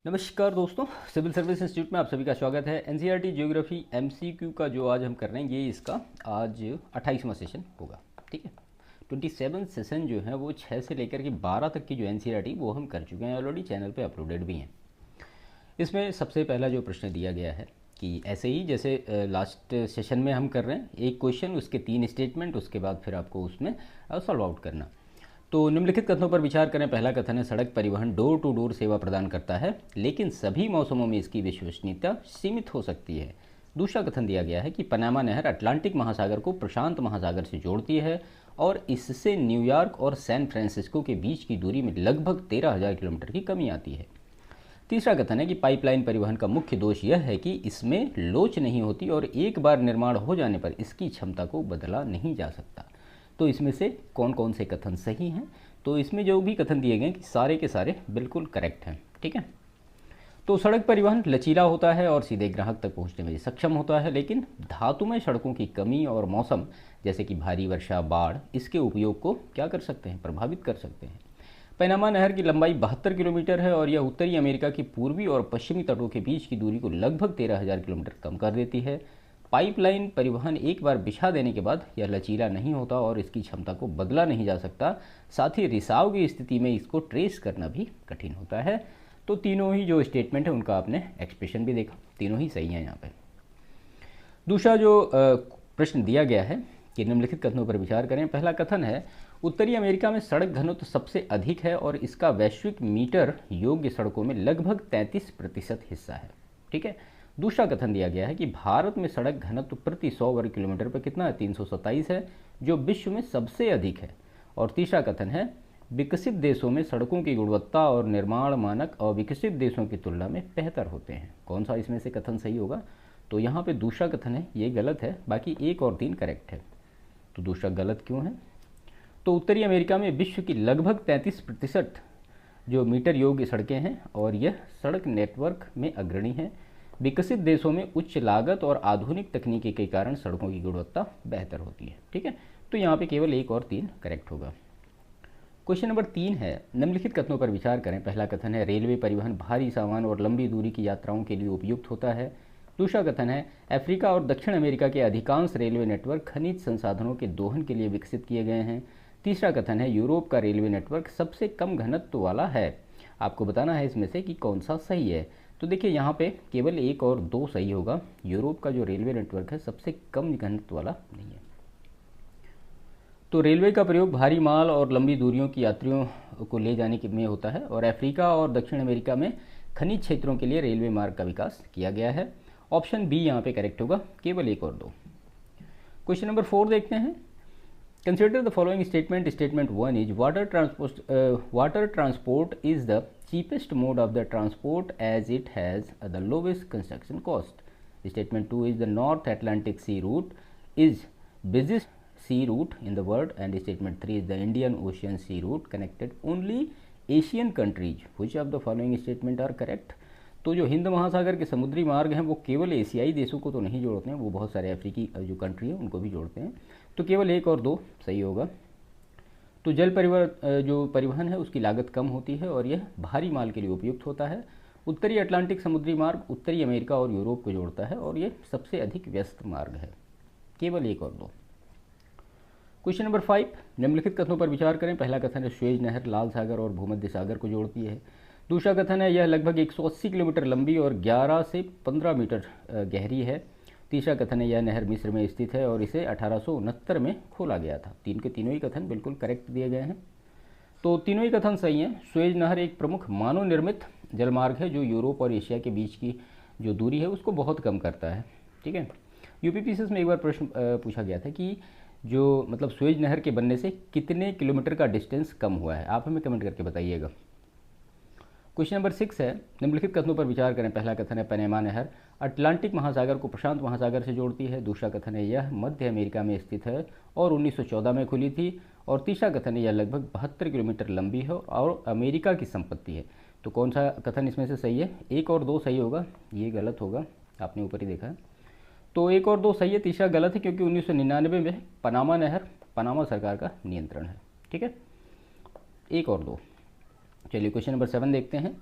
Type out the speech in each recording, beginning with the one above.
नमस्कार दोस्तों, civil service institute में आप सभी का स्वागत है। एनसीईआरटी ज्योग्राफी एमसीक्यू का जो आज हम कर रहे हैं ये इसका आज 28वां सेशन होगा। ठीक है, 27 सेशन जो है वो 6 से लेकर के 12 तक की जो एनसीईआरटी वो हम कर चुके हैं, ऑलरेडी चैनल पे अपलोडेड भी हैं। इसमें सबसे पहला जो प्रश्न दिया गया है कि ऐसे ही जैसे लास्ट सेशन में हम कर रहे हैं, एक क्वेश्चन उसके 3 स्टेटमेंट, उसके बाद फिर आपको उसमें सॉल्व आउट करना। तो निम्नलिखित कथनों पर विचार करें। पहला कथन है, सड़क परिवहन डोर टू डोर सेवा प्रदान करता है, लेकिन सभी मौसमों में इसकी विश्वसनीयता सीमित हो सकती है। दूसरा कथन दिया गया है कि पनामा नहर अटलांटिक महासागर को प्रशांत महासागर से जोड़ती है और इससे न्यूयॉर्क और सैन फ्रांसिस्को के बीच की दूरी में लगभग 13,000 किलोमीटर की कमी आती है। तीसरा कथन है कि पाइपलाइन परिवहन का मुख्य दोष यह है कि इसमें लोच नहीं होती और एक बार निर्माण हो जाने पर इसकी क्षमता को बदला नहीं जा सकता। तो इसमें से कौन कौन से कथन सही हैं? तो इसमें जो भी कथन दिए गए सारे के सारे बिल्कुल करेक्ट हैं। ठीक है, तो सड़क परिवहन लचीला होता है और सीधे ग्राहक तक पहुंचने में सक्षम होता है, लेकिन धातुमय सड़कों की कमी और मौसम जैसे कि भारी वर्षा, बाढ़, इसके उपयोग को क्या कर सकते हैं? प्रभावित कर सकते हैं। पैनामा नहर की लंबाई 72 किलोमीटर है और यह उत्तरी अमेरिका की पूर्वी और पश्चिमी तटों के बीच की दूरी को लगभग 13,000 किलोमीटर कम कर देती है। पाइपलाइन परिवहन एक बार बिछा देने के बाद यह लचीला नहीं होता और इसकी क्षमता को बदला नहीं जा सकता। साथ ही रिसाव की स्थिति में इसको ट्रेस करना भी कठिन होता है। तो तीनों ही जो स्टेटमेंट है उनका आपने एक्सप्रेशन भी देखा, तीनों ही सही हैं यहाँ पे। दूसरा जो प्रश्न दिया गया है कि निम्नलिखित कथनों पर विचार करें। पहला कथन है, उत्तरी अमेरिका में सड़क घनत्व सबसे अधिक है और इसका वैश्विक मीटर योग्य सड़कों में लगभग 33% हिस्सा है। ठीक है, दूसरा कथन दिया गया है कि भारत में सड़क घनत्व प्रति 100 वर्ग किलोमीटर पर कितना है? 327 है, जो विश्व में सबसे अधिक है। और तीसरा कथन है, विकसित देशों में सड़कों की गुणवत्ता और निर्माण मानक और विकसित देशों की तुलना में बेहतर होते हैं। कौन सा इसमें से कथन सही होगा? तो यहाँ पे दूसरा कथन है ये गलत है, बाकी 1 और 3 करेक्ट है। तो दूसरा गलत क्यों है? तो उत्तरी अमेरिका में विश्व की लगभग 33% जो मीटर योग्य सड़कें हैं और यह सड़क नेटवर्क में अग्रणी है। विकसित देशों में उच्च लागत और आधुनिक तकनीकी के कारण सड़कों की गुणवत्ता बेहतर होती है। ठीक है, तो यहाँ पे केवल 1 और 3 करेक्ट होगा। क्वेश्चन नंबर 3 है, निम्नलिखित कथनों पर विचार करें। पहला कथन है, रेलवे परिवहन भारी सामान और लंबी दूरी की यात्राओं के लिए उपयुक्त होता है। दूसरा कथन है, अफ्रीका और दक्षिण अमेरिका के अधिकांश रेलवे नेटवर्क खनिज संसाधनों के दोहन के लिए विकसित किए गए हैं। तीसरा कथन है, यूरोप का रेलवे नेटवर्क सबसे कम घनत्व वाला है। आपको बताना है इसमें से कि कौन सा सही है। तो देखिए यहाँ पे केवल 1 और 2 सही होगा। यूरोप का जो रेलवे नेटवर्क है सबसे कम घनत्व वाला नहीं है। तो रेलवे का प्रयोग भारी माल और लंबी दूरियों की यात्रियों को ले जाने के में होता है और अफ्रीका और दक्षिण अमेरिका में खनिज क्षेत्रों के लिए रेलवे मार्ग का विकास किया गया है। ऑप्शन बी यहाँ पे करेक्ट होगा, केवल 1 और 2। क्वेश्चन नंबर 4 देखते हैं। Consider the following statement. Statement 1 is water transport is the cheapest mode of the transport as it has the lowest construction cost. Statement 2 is the North Atlantic Sea route is busiest sea route in the world, and statement 3 is the Indian Ocean Sea route connected only Asian countries. Which of the following statement are correct? तो जो हिंद महासागर के समुद्री मार्ग हैं वो केवल एशियाई देशों को तो नहीं जोड़ते हैं, वो बहुत सारे अफ्रीकी जो कंट्री है उनको भी जोड़ते हैं। तो केवल 1 और 2 सही होगा। तो जल जो परिवहन है उसकी लागत कम होती है और यह भारी माल के लिए उपयुक्त होता है। उत्तरी अटलांटिक समुद्री मार्ग उत्तरी अमेरिका और यूरोप को जोड़ता है और यह सबसे अधिक व्यस्त मार्ग है। केवल 1 और 2। क्वेश्चन नंबर 5, निम्नलिखित कथनों पर विचार करें। पहला कथन है, सुएज नहर लाल सागर और भूमध्य सागर को जोड़ती है। दूसरा कथन है, यह लगभग 180 किलोमीटर लंबी और 11 से 15 मीटर गहरी है। तीसरा कथन है, यह नहर मिस्र में स्थित है और इसे 1869 में खोला गया था। तीनों ही कथन बिल्कुल करेक्ट दिए गए हैं। तो तीनों ही कथन सही हैं। सुएज नहर एक प्रमुख मानव निर्मित जलमार्ग है जो यूरोप और एशिया के बीच की जो दूरी है उसको बहुत कम करता है। ठीक है, यूपीपीसीएस में एक बार प्रश्न पूछा गया था कि जो मतलब सुएज नहर के बनने से कितने किलोमीटर का डिस्टेंस कम हुआ है, आप हमें कमेंट करके बताइएगा। क्वेश्चन नंबर 6 है, निम्नलिखित कथनों पर विचार करें। पहला कथन है, पनामा नहर अटलांटिक महासागर को प्रशांत महासागर से जोड़ती है। दूसरा कथन है, यह मध्य अमेरिका में स्थित है और 1914 में खुली थी। और तीसरा कथन है, यह लगभग 72 किलोमीटर लंबी है और अमेरिका की संपत्ति है। तो कौन सा कथन इसमें से सही है? 1 और 2 सही होगा, ये गलत होगा, आपने ऊपर ही देखा है। तो 1 और 2 सही है, तीसरा गलत है क्योंकि 1999 में पनामा नहर पनामा सरकार का नियंत्रण है। ठीक है, 1 और 2। चलिए क्वेश्चन नंबर 7 देखते हैं।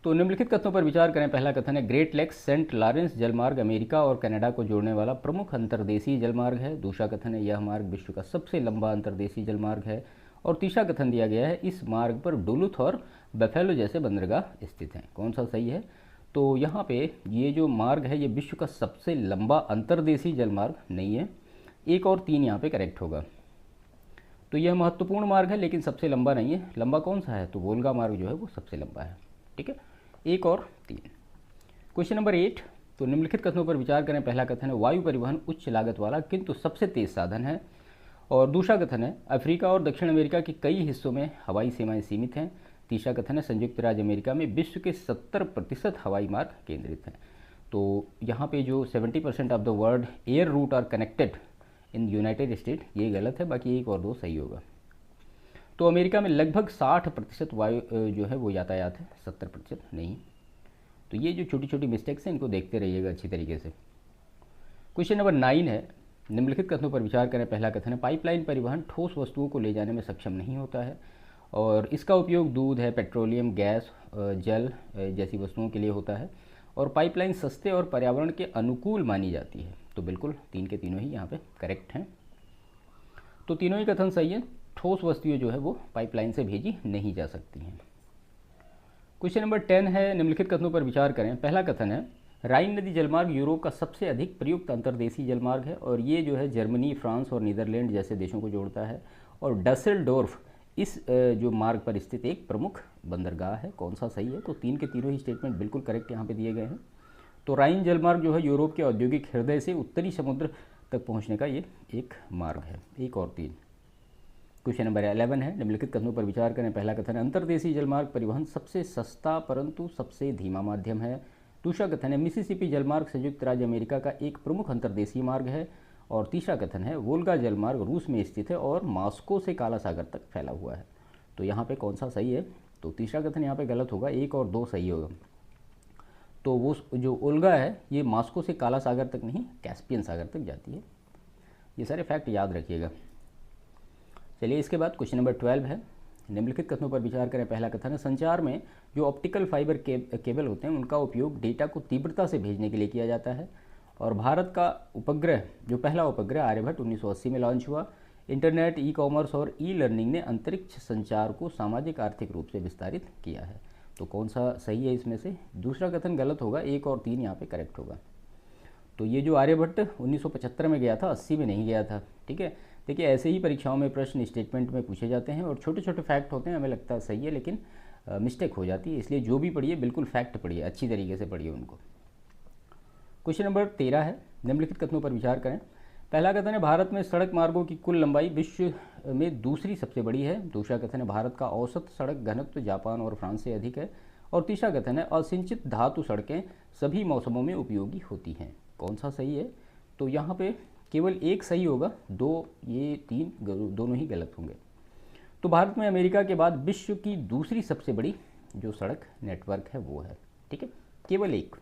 तो निम्नलिखित कथनों पर विचार करें। पहला कथन है ग्रेट लेक्स सेंट लॉरेंस जलमार्ग अमेरिका और कनाडा को जोड़ने वाला प्रमुख अंतर्देशीय जलमार्ग है। दूसरा कथन है यह मार्ग विश्व का सबसे लंबा अंतर्देशीय जलमार्ग है। और तीसरा कथन दिया गया है इस मार्ग पर डुलुथ और बफेलो जैसे बंदरगाह स्थित हैं। कौन सा सही है? तो यहाँ पे ये जो मार्ग है ये विश्व का सबसे लंबा अंतर्देशीय जलमार्ग नहीं है। 1 और 3 यहाँ पे करेक्ट होगा। तो यह महत्वपूर्ण मार्ग है लेकिन सबसे लंबा नहीं है। लंबा कौन सा है? तो वोल्गा मार्ग जो है वो सबसे लंबा है। ठीक है, 1 और 3। क्वेश्चन नंबर 8, तो निम्नलिखित कथनों पर विचार करें। पहला कथन है वायु परिवहन उच्च लागत वाला किंतु सबसे तेज साधन है। और दूसरा कथन है अफ्रीका और दक्षिण अमेरिका के कई हिस्सों में हवाई सेवाएं सीमित हैं। तीसरा कथन है संयुक्त राज्य अमेरिका में विश्व के 70% हवाई मार्ग केंद्रित हैं। तो यहाँ पे जो 70% of the world air route are connected in United State, ये गलत है। बाकी 1 और 2 सही होगा। तो अमेरिका में लगभग 60% वायु जो है वो यातायात है, 70% नहीं। तो ये जो छोटी छोटी मिस्टेक्स हैं इनको देखते रहिएगा अच्छी तरीके से। क्वेश्चन नंबर 9 है निम्नलिखित कथनों पर विचार करें। पहला कथन है पाइपलाइन परिवहन ठोस वस्तुओं को ले जाने में सक्षम नहीं होता है और इसका उपयोग दूध है, पेट्रोलियम, गैस, जल जैसी वस्तुओं के लिए होता है। और पाइपलाइन सस्ते और पर्यावरण के अनुकूल मानी जाती है। तो बिल्कुल 3 के तीनों ही यहाँ पे करेक्ट हैं। तो तीनों ही कथन सही है। ठोस वस्तुएं जो है वो पाइपलाइन से भेजी नहीं जा सकती हैं। क्वेश्चन नंबर 10 है निम्नलिखित कथनों पर विचार करें। पहला कथन है राइन नदी जलमार्ग यूरोप का सबसे अधिक प्रयुक्त अंतर्देशीय जलमार्ग है और ये जो है जर्मनी, फ्रांस और नीदरलैंड जैसे देशों को जोड़ता है। और डसेल्डोर्फ इस जो मार्ग पर स्थित एक प्रमुख बंदरगाह है। कौन सा सही है? तो 3 के तीनों ही स्टेटमेंट बिल्कुल करेक्ट यहाँ पे दिए गए हैं। तो राइन जलमार्ग जो है यूरोप के औद्योगिक हृदय से उत्तरी समुद्र तक पहुँचने का ये एक मार्ग है। 1 और 3। क्वेश्चन नंबर 11 है निम्नलिखित कथनों पर विचार करें। पहला कथन है अंतर्देशीय जलमार्ग परिवहन सबसे सस्ता परंतु सबसे धीमा माध्यम है। दूसरा कथन है मिसिसिपी जलमार्ग संयुक्त राज्य अमेरिका का एक प्रमुख अंतर्देशीय मार्ग है। और तीसरा कथन है वोल्गा जलमार्ग रूस में स्थित है और मॉस्को से काला सागर तक फैला हुआ है। तो यहाँ पे कौन सा सही है? तो तीसरा कथन यहाँ पे गलत होगा। 1 और 2 सही होगा। तो वो जो वोल्गा है ये मॉस्को से काला सागर तक नहीं, कैस्पियन सागर तक जाती है। ये सारे फैक्ट याद रखिएगा। चलिए इसके बाद क्वेश्चन नंबर 12 है निम्नलिखित कथनों पर विचार करें। पहला कथन है संचार में जो ऑप्टिकल फाइबर केबल होते हैं उनका उपयोग डेटा को तीव्रता से भेजने के लिए किया जाता है। और भारत का उपग्रह जो पहला उपग्रह आर्यभट्ट 1980 में लॉन्च हुआ। इंटरनेट, ई कॉमर्स और ई लर्निंग ने अंतरिक्ष संचार को सामाजिक आर्थिक रूप से विस्तारित किया है। तो कौन सा सही है इसमें से? दूसरा कथन गलत होगा। 1 और 3 यहाँ पे करेक्ट होगा। तो ये जो आर्यभट्ट 1975 में गया था, 80 में नहीं गया था। ठीक है, देखिए ऐसे ही परीक्षाओं में प्रश्न स्टेटमेंट में पूछे जाते हैं और छोटे छोटे फैक्ट होते हैं, हमें लगता है सही है लेकिन मिस्टेक हो जाती है। इसलिए जो भी पढ़िए बिल्कुल फैक्ट पढ़िए, अच्छी तरीके से पढ़िए उनको। क्वेश्चन नंबर 13 है निम्नलिखित कथनों पर विचार करें। पहला कथन है भारत में सड़क मार्गों की कुल लंबाई विश्व में दूसरी सबसे बड़ी है। दूसरा कथन है भारत का औसत सड़क घनत्व जापान और फ्रांस से अधिक है। और तीसरा कथन है असिंचित धातु सड़कें सभी मौसमों में उपयोगी होती हैं। कौन सा सही है? तो यहाँ पे केवल 1 सही होगा, 2 ये 3 दोनों ही गलत होंगे। तो भारत में अमेरिका के बाद विश्व की दूसरी सबसे बड़ी जो सड़क नेटवर्क है वो है। ठीक है, केवल 1।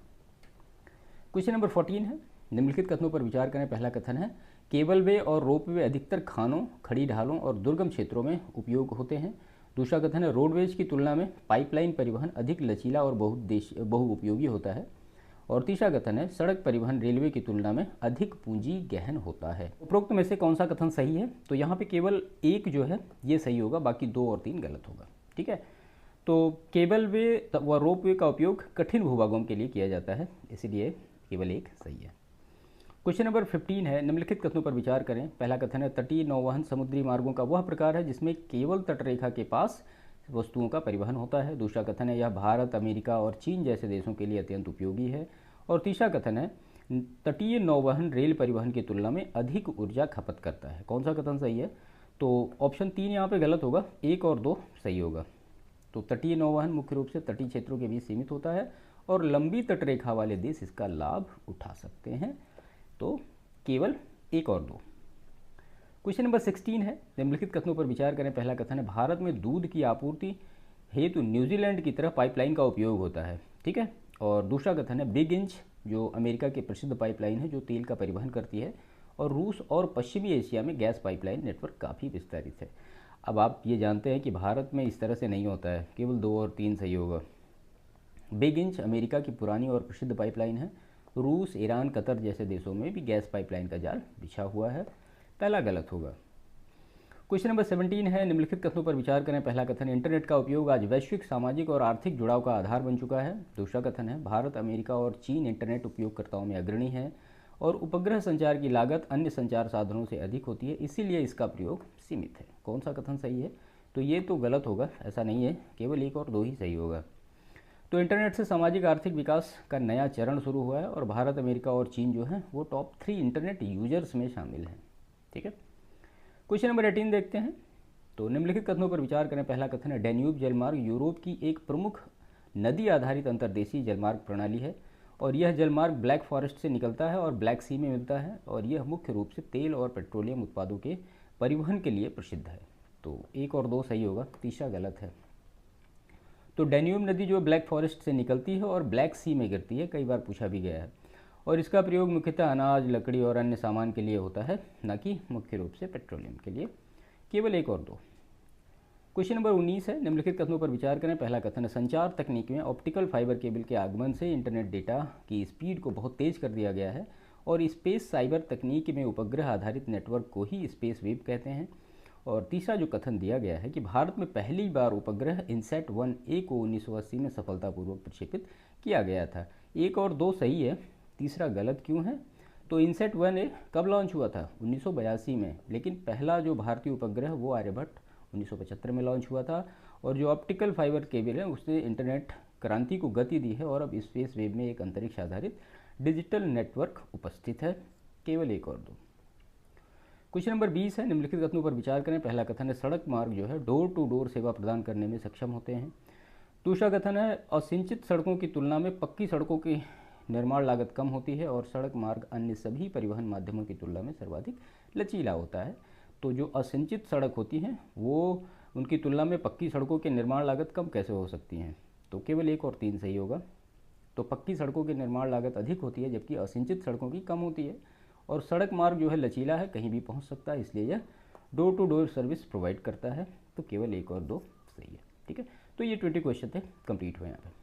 क्वेश्चन नंबर 14 है निम्नलिखित कथनों पर विचार करें। पहला कथन है केबल वे और रोपवे अधिकतर खानों, खड़ी ढालों और दुर्गम क्षेत्रों में उपयोग होते हैं। दूसरा कथन है रोडवेज की तुलना में पाइपलाइन परिवहन अधिक लचीला और बहुउपयोगी होता है। और तीसरा कथन है सड़क परिवहन रेलवे की तुलना में अधिक पूंजी गहन होता है। उपरोक्त में से कौन सा कथन सही है? तो यहाँ पे केवल 1 जो है ये सही होगा, बाकी 2 और 3 गलत होगा। ठीक है, तो केबल वे व रोपवे का उपयोग कठिन भूभागों के लिए किया जाता है, इसलिए केवल 1 सही है। क्वेश्चन नंबर 15 है निम्नलिखित कथनों पर विचार करें। पहला कथन है तटीय नौवहन समुद्री मार्गों का वह प्रकार है जिसमें केवल तटरेखा के पास वस्तुओं का परिवहन होता है। दूसरा कथन है यह भारत, अमेरिका और चीन जैसे देशों के लिए अत्यंत उपयोगी है। और तीसरा कथन है तटीय नौवहन रेल परिवहन की तुलना में अधिक ऊर्जा खपत करता है। कौन सा कथन सही है? तो ऑप्शन 3 यहाँ पे गलत होगा, 1 और 2 सही होगा। तो तटीय नौवहन मुख्य रूप से तटीय क्षेत्रों के बीच सीमित होता है और लंबी तटरेखा वाले देश इसका लाभ उठा सकते हैं। तो केवल 1 और 2। क्वेश्चन नंबर 16 है निम्नलिखित कथनों पर विचार करें। पहला कथन है भारत में दूध की आपूर्ति हेतु न्यूजीलैंड की तरह पाइपलाइन का उपयोग होता है। ठीक है, और दूसरा कथन है बिग इंच जो अमेरिका की प्रसिद्ध पाइपलाइन है जो तेल का परिवहन करती है। और रूस और पश्चिमी एशिया में गैस पाइपलाइन नेटवर्क काफ़ी विस्तारित है। अब आप ये जानते हैं कि भारत में इस तरह से नहीं होता है, केवल 2 और 3 सही होगा। बिग इंच अमेरिका की पुरानी और प्रसिद्ध पाइपलाइन है। रूस, ईरान, कतर जैसे देशों में भी गैस पाइपलाइन का जाल बिछा हुआ है। पहला गलत होगा। क्वेश्चन नंबर 17 है, निम्नलिखित कथनों पर विचार करें। पहला कथन, इंटरनेट का उपयोग आज वैश्विक सामाजिक और आर्थिक जुड़ाव का आधार बन चुका है। दूसरा कथन है, भारत, अमेरिका और चीन इंटरनेट उपयोगकर्ताओं में अग्रणी है और उपग्रह संचार की लागत अन्य संचार साधनों से अधिक होती है, इसीलिए इसका प्रयोग सीमित है। कौन सा कथन सही है? तो ये तो गलत होगा, ऐसा नहीं है, केवल एक और दो ही सही होगा। तो इंटरनेट से सामाजिक आर्थिक विकास का नया चरण शुरू हुआ है और भारत, अमेरिका और चीन जो है वो टॉप 3 इंटरनेट यूजर्स में शामिल हैं। ठीक है, क्वेश्चन नंबर 18 देखते हैं। तो निम्नलिखित कथनों पर विचार करें। पहला कथन है, डैन्यूब जलमार्ग यूरोप की एक प्रमुख नदी आधारित अंतर्देशीय जलमार्ग प्रणाली है और यह जलमार्ग ब्लैक फॉरेस्ट से निकलता है और ब्लैक सी में मिलता है और यह मुख्य रूप से तेल और पेट्रोलियम उत्पादों के परिवहन के लिए प्रसिद्ध है। तो एक और दो सही होगा, तीसरा गलत है। तो डैन्यूब नदी जो ब्लैक फॉरेस्ट से निकलती है और ब्लैक सी में गिरती है, कई बार पूछा भी गया है, और इसका प्रयोग मुख्यतः अनाज, लकड़ी और अन्य सामान के लिए होता है, न कि मुख्य रूप से पेट्रोलियम के लिए। केवल एक और दो। क्वेश्चन नंबर 19 है, निम्नलिखित कथनों पर विचार करें। पहला कथन है, संचार तकनीक में ऑप्टिकल फाइबर केबल के आगमन से इंटरनेट डेटा की स्पीड को बहुत तेज कर दिया गया है और स्पेस साइबर तकनीक में उपग्रह आधारित नेटवर्क को ही स्पेस वेब कहते हैं। और तीसरा जो कथन दिया गया है कि भारत में पहली बार उपग्रह INSAT-1A को 1980 में सफलतापूर्वक प्रक्षेपित किया गया था। एक और दो सही है, तीसरा गलत क्यों है? तो INSAT-1A कब लॉन्च हुआ था? 1982 में, लेकिन पहला जो भारतीय उपग्रह वो आर्यभट्ट 1975 में लॉन्च हुआ था। और जो ऑप्टिकल फाइबर केबल है उसने इंटरनेट क्रांति को गति दी है और अब स्पेस वेब में एक अंतरिक्ष आधारित डिजिटल नेटवर्क उपस्थित है। केवल एक और दो। क्वेश्चन नंबर 20 है, निम्नलिखित कथनों पर विचार करें। पहला कथन है, सड़क मार्ग जो है डोर टू डोर सेवा प्रदान करने में सक्षम होते हैं। दूसरा कथन है, असिंचित सड़कों की तुलना में पक्की सड़कों की निर्माण लागत कम होती है और सड़क मार्ग अन्य सभी परिवहन माध्यमों की तुलना में सर्वाधिक लचीला होता है। तो जो असिंचित सड़क होती हैं वो उनकी तुलना में पक्की सड़कों की निर्माण लागत कम कैसे हो सकती हैं? तो केवल एक और तीन सही होगा। तो पक्की सड़कों की निर्माण लागत अधिक होती है जबकि असिंचित सड़कों की कम होती है और सड़क मार्ग जो है लचीला है, कहीं भी पहुंच सकता है, इसलिए यह door to door service provide करता है। तो केवल एक और दो सही है। ठीक है, तो ये 20 क्वेश्चन थे, कंप्लीट हुए यहाँ पे।